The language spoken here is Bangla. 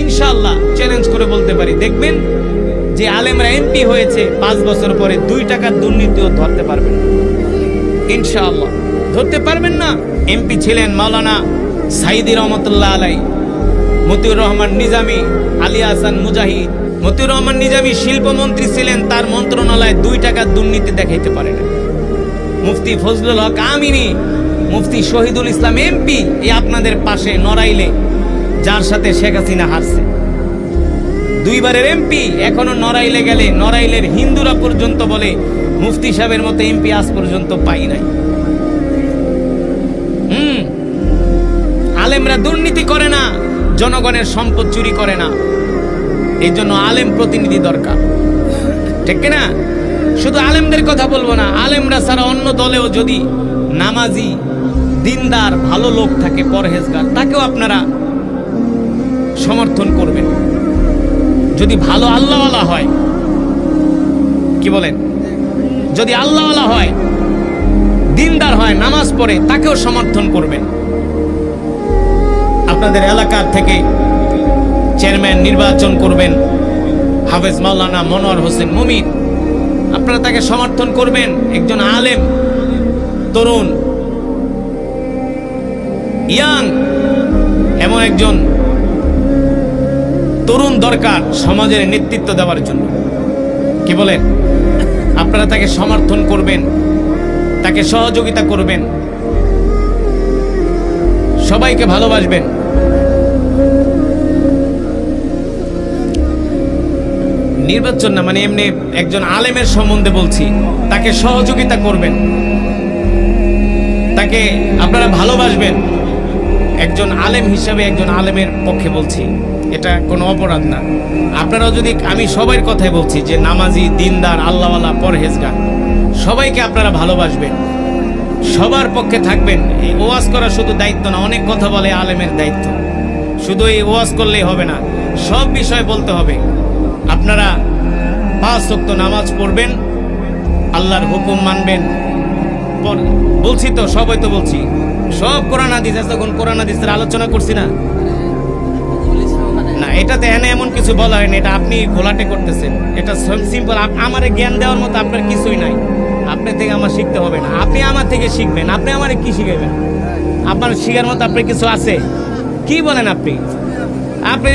ইনশাআল্লাহ চ্যালেঞ্জ করে বলতে পারি, দেখবেন যে আলেমরা এমপি হয়েছে 5 বছর পরে 2 টাকার দুর্নীতিও ধরতে পারবেন না। ইনশাআল্লাহ ধরতে পারবেন না। এমপি ছিলেন মাওলানা সাইদি রহমতুল্লাহ আলাই, মতিউর রহমান নিজামী, আলী হাসান মুজাহিদ। মতিউর রহমান নিজামী শিল্পমন্ত্রী ছিলেন, তার মন্ত্রণালয়ে 2 টাকার দুর্নীতি দেখাইতে পারে না। মুফতি ফজলুল হক আমিনী, মুফতি শহীদুল ইসলাম এমপি, এই আপনাদের পাশে নড়াইলে, যার সাথে শেখ হাসিনা হারছে, 2 বারের এমপি। এখনো নড়াইলে গেলে নড়াইলের হিন্দুরা পর্যন্ত বলে মুফতি সাহেবের মতো এমপি আজ পর্যন্ত পাই নাই। আলেমরা দুর্নীতি করে না, জনগণের সম্পদ চুরি করে না। এই জন্য আলেম প্রতিনিধি দরকার, ঠিক না? শুধু আলেমদের কথা বলবো না, আলেমরা ছাড়া অন্য দলেও যদি নামাজি, দিনদার, ভালো লোক থাকে, পরহেজগার, তাকেও আপনারা সমর্থন করবেন। যদি ভালো আল্লাহওয়ালা হয়, কি বলেন? যদি আল্লাহওয়ালা হয়, দিনদার হয়, নামাজ পড়ে, তাকেও সমর্থন করবেন। আপনাদের এলাকার থেকে চেয়ারম্যান নির্বাচন করবেন হাফেজ মাওলানা মনোয়ার হোসেন মুমিন, আপনারা তাকে সমর্থন করবেন। একজন আলেম, তরুণ, ইয়াং, এমন একজন তরুণ দরকার সমাজের নেতৃত্ব দেওয়ার জন্য, কি বলেন? আপনারা তাকে সমর্থন করবেন, তাকে সহযোগিতা করবেন, সবাইকে ভালোবাসবেন। নির্বাচন না, মানে এমনি একজন আলেমের সম্বন্ধে বলছি, তাকে সহযোগিতা করবেন, তাকে আপনারা ভালোবাসবেন। একজন আলেম হিসাবে একজন আলেমের পক্ষে বলছি, এটা কোনো অপরাধ না। আপনারাও যদি, আমি সবার কথাই বলছি যে নামাজি, দিনদার, আল্লাহওয়ালা, পরহেজগার, সবাইকে আপনারা ভালোবাসবেন, সবার পক্ষে থাকবেন। এই ওয়াজ করা শুধু দায়িত্ব না, অনেক কথা বলে আলেমের দায়িত্ব। শুধু এই ওয়াজ করলেই হবে না, সব বিষয় বলতে হবে। আপনারা 5 ওয়াক্ত নামাজ পড়বেন, আল্লাহর হুকুম মানবেন। বলছি তো, সবাই তো বলছি, সব কোরআন হাদিস আছে। তখন কোরআন হাদিসের আলোচনা করছি না, না এটাতে এনে এমন কিছু বলা হয়নি, এটা আপনি ঘোলাটে করতেছেন। এটা সিম্পল, আমারে জ্ঞান দেওয়ার মতো আপনার কিছুই নাই। আপনি থেকে আমার শিখতে হবে না, আপনি আমার থেকে শিখবেন। আপনি আমারে কি শিখাবেন? আপনার শিখার মতো আপনার কিছু আছে? কি বলেন আপনি? আপনি